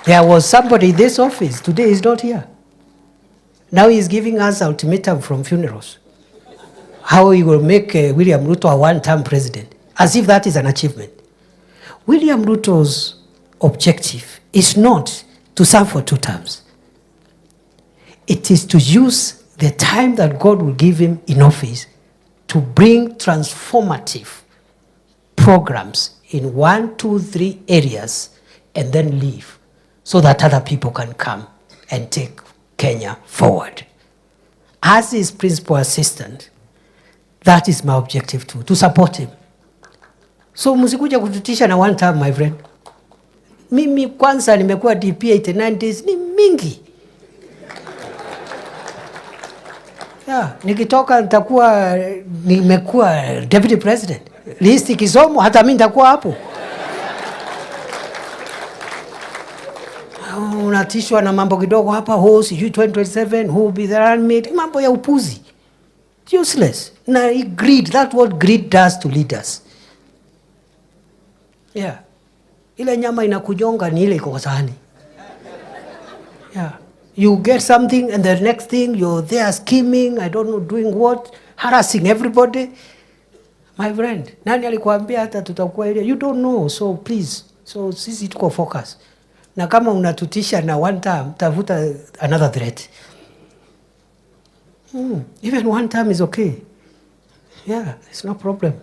There was somebody in this office. Today he's not here. Now he's giving us ultimatum from funerals. How he will make William Ruto a one-term president. As if that is an achievement. William Ruto's objective is not to serve for 2 terms. It is to use the time that God will give him in office to bring transformative programs in 1, 2, 3 areas and then leave so that other people can come and take Kenya forward. As his principal assistant, that is my objective too, to support him. So msikuja kututisha na 1 term, my friend. Mimi kwanza nimekuwa DP 89 days ni mingi. Yeah, nikitoka nitakuwa nimekuwa deputy president. Listi kisomo hata mimi nitakuwa hapo. Unatishwa na mambo kidogo hapa, host U2027 who will be the running mate, mambo ya upuzi. Useless. Na greed, that's what greed does to leaders. Yeah. Ile nyama inakujonga ni ile iko kwa sahani. Yeah. You get something and the next thing you're there scheming, I don't know doing what, harassing everybody. My friend, nani alikuambia hata tutakuwa ile? You don't know, so please. So sisi tuko focus. Na kama unatutisha na 1 term, tafuta another threat. Even 1 term is okay. Yeah, it's no problem.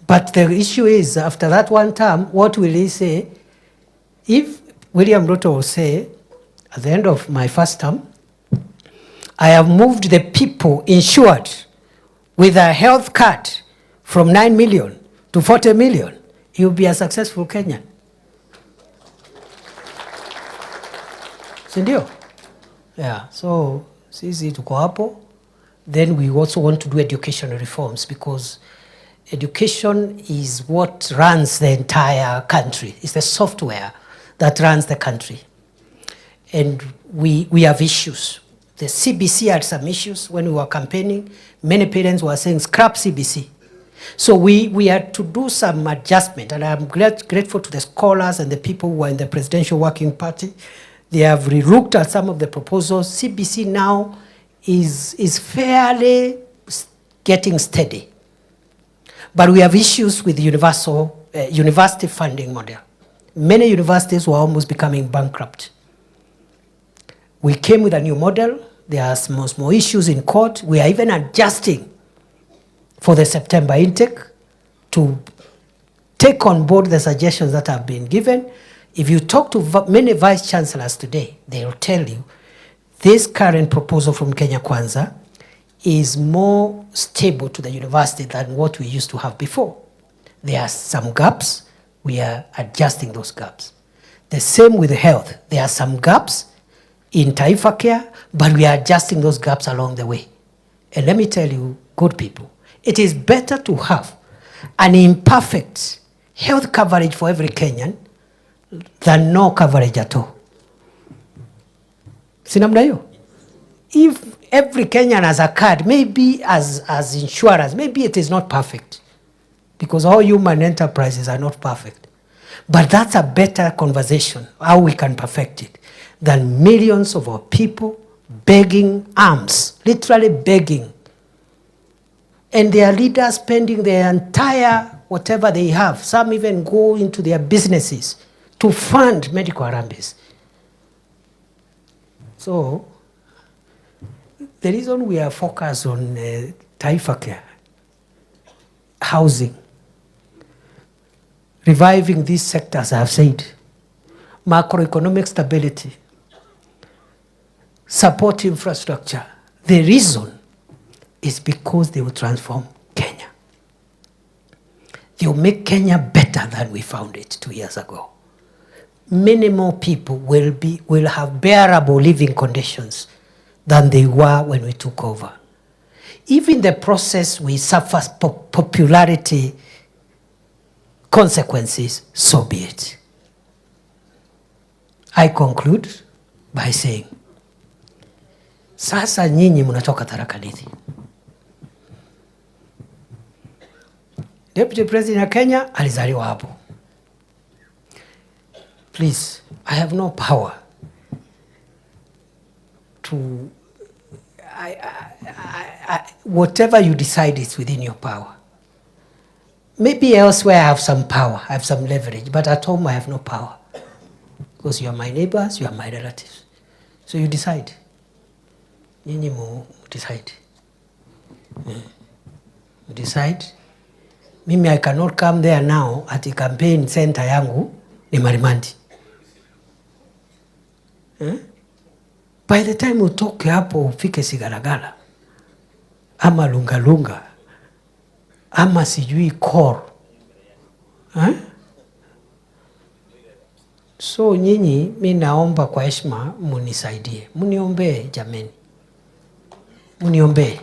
But the issue is, after that 1 term, what will he say? If William Ruto will say, at the end of my first term, I have moved the people insured with a health card from 9 million to 40 million, you'll be a successful Kenyan. Sindio? Yeah, so sisi tuko hapo. Then we also want to do educational reforms because education is what runs the entire country. It's the software that runs the country. And we have issues. The CBC had some issues when we were campaigning. Many parents were saying, scrap CBC. So we had to do some adjustment, and I'm grateful to the scholars and the people who were in the Presidential Working Party. They have relooked at some of the proposals. CBC now is fairly getting steady. But we have issues with the university funding model. Many universities were almost becoming bankrupt. We came with a new model. There are some more issues in court. We are even adjusting for the September intake to take on board the suggestions that have been given. If you talk to many vice chancellors today, they will tell you this current proposal from Kenya Kwanza is more stable to the university than what we used to have before. There are some gaps. We are adjusting those gaps. The same with health. There are some gaps in Taifa Care, but we are adjusting those gaps along the way. And let me tell you, good people, it is better to have an imperfect health coverage for every Kenyan than no coverage at all. Sinamna hiyo? If every Kenyan has a card, maybe as insurance, maybe it is not perfect. Because all human enterprises are not perfect. But that's a better conversation, how we can perfect it, than millions of our people begging alms, literally begging. And their leaders spending their entire whatever they have. Some even go into their businesses to fund medical harambes. So, the reason we are focused on Taifa Care, housing, reviving these sectors, I have said, macroeconomic stability, support infrastructure. The reason is because they will transform Kenya. They will make Kenya better than we found it 2 years ago. Many more people will have bearable living conditions than they were when we took over. Even the process we suffer popularity consequences, so be it. I conclude by saying, sasa nyinyi mnatoka Tharaka Nithi. Deputy President ya Kenya alizaliwa hapo. please, I have no power to, whatever you decide is within your power. Maybe elsewhere I have some power, I have some leverage, but at home I have no power. Because you are my neighbors, you are my relatives. So you decide. Nyinyi decide. Decide. Mimi I cannot come there now at the campaign center yangu ni Marimandi. By the time utoke hapo ufike Sigalagala ama Lungalunga ama sijui Kor. So nyinyi mimi naomba kwa heshima munisaidie. Muniombee jameni. Muniombee.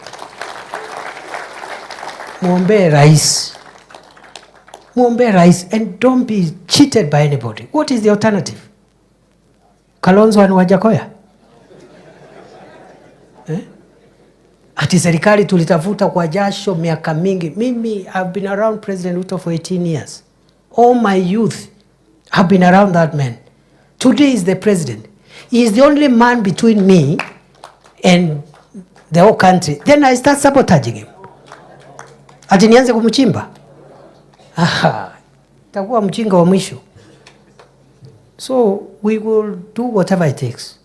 Muombee rais. Muombee rais and don't be cheated by anybody. What is the alternative? Kalonzo and Wajakoya? Ati serikali tulitafuta kwa jasho miaka mingi. Mimi I've been around President Ruto for 18 years. All my youth have been around that man. Today is the president. He is the only man between me and the whole country. Then I start sabotaging him. Ati nianze kumchimba? Takuwa mjinga wa mwisho. So we will do whatever it takes.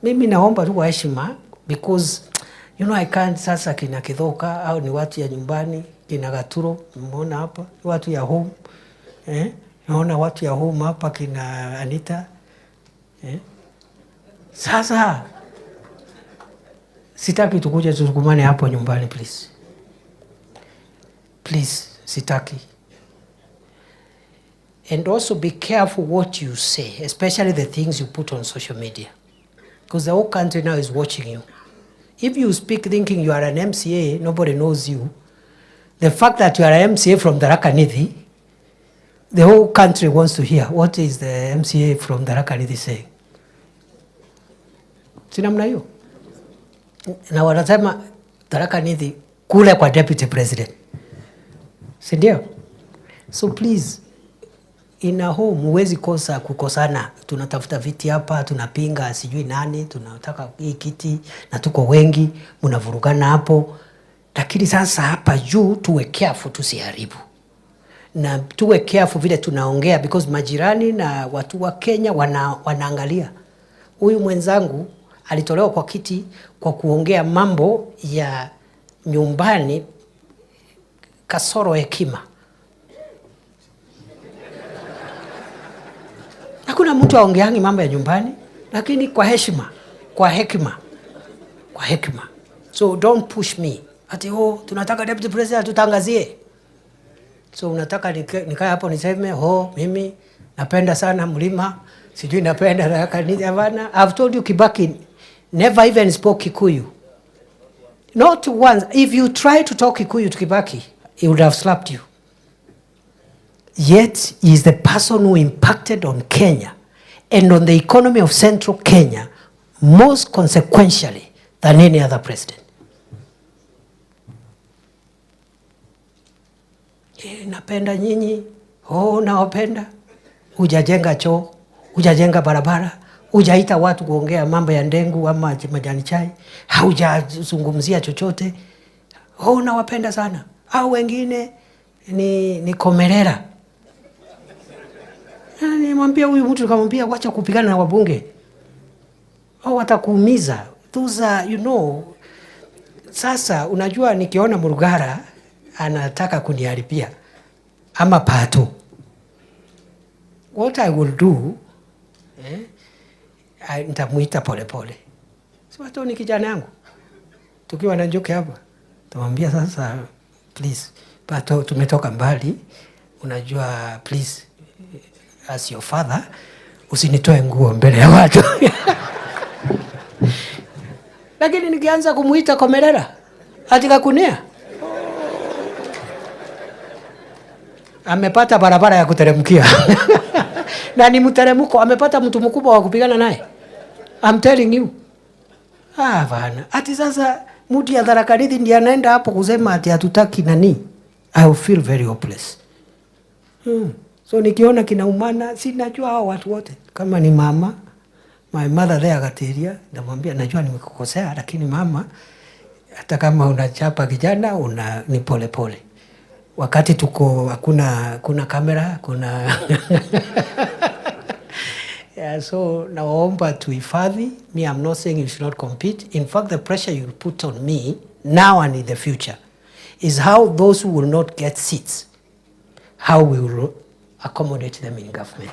Mimi naomba tu kwa heshima because you know I can't sasa kina Kithoka au ni watu ya nyumbani, kina Gaturo, mmeona hapa, watu ya home. Naona watu ya home hapa kina Anita. Sasa sitaki tukuje tusukumane hapo nyumbani please. Please, sitaki. And also be careful what you say, especially the things you put on social media. Because the whole country now is watching you. If you speak thinking you are an MCA, nobody knows you. The fact that you are an MCA from Tharaka Nithi, the whole country wants to hear what is the MCA from Tharaka Nithi saying. Sinamna hiyo? Na wanasema Tharaka Nithi kule kwa deputy president. Sindio? So please, in a home huwezi kosa kukosana. Tunatafuta viti hapa, tunapinga sijui nani, tunataka hii kiti na tuko wengi, mnavurugana hapo. Lakini sasa hapa juu tuwe careful tusiharibu. Na tuwe careful vile tunaongea because majirani na watu wa Kenya wanaangalia. Huyu mwenzangu alitolewa kwa kiti kwa kuongea mambo ya nyumbani kasoro hekima. Hakuna mtu aongeangi mambo ya nyumbani, lakini kwa heshima, kwa hekima, kwa hekima. So don't push me. Ati tunataka deputy president tutangazie. So unataka nikae hapo niseme mimi napenda sana mlima, sijui napenda Tharaka Nithi havana. I've told you Kibaki never even spoke Kikuyu. Not once. If you try to talk Kikuyu to Kibaki, he would have slapped you. Yet, he is the person who impacted on Kenya and on the economy of central Kenya most consequentially than any other president. Napenda nyinyi, nawapenda. Hujajenga choo, hujajenga barabara, hujaita watu kuongea mambo ya ndengu ama majani chai, haujazungumzia chochote. Nawapenda sana. Au wengine ni komerera. Nimwambia huyu mtu nikamwambia wacha kupigana na wabunge. Watakuumiza. Those are, you know. Sasa unajua nikiona Murugara anataka kuniharibia ama Pato. What I will do, nitamuita pole pole. Si Pato ni kijana yangu. Tukiwa na Njoki hapa. Tumwambia sasa please Pato tumetoka mbali. Unajua please as your father usinitoe nguo mbele ya watu. Lakini nikianza kumuita komerera atika kunea. Amepata barabara ya kuteremkia. Na ni mteremko, amepata mtu mkubwa wa kupigana naye. I'm telling you. Bana. Ati sasa mtu ya Tharaka Nithi ndiye anaenda hapo kusema ati hatutaki nani. I will feel very hopeless. So nikiona kinaumana, si najua hao watu wote. Kama ni mama, my mother there Gatiria, namwambia najua nimekukosea, lakini mama, hata kama unachapa kijana, ni pole pole. Wakati tuko, kuna kamera, kuna... Yeah, so nawaomba tuhifadhi. Me, I'm not saying you should not compete. In fact, the pressure you put on me, now and in the future, is how those who will not get seats, how we will accommodate them in government.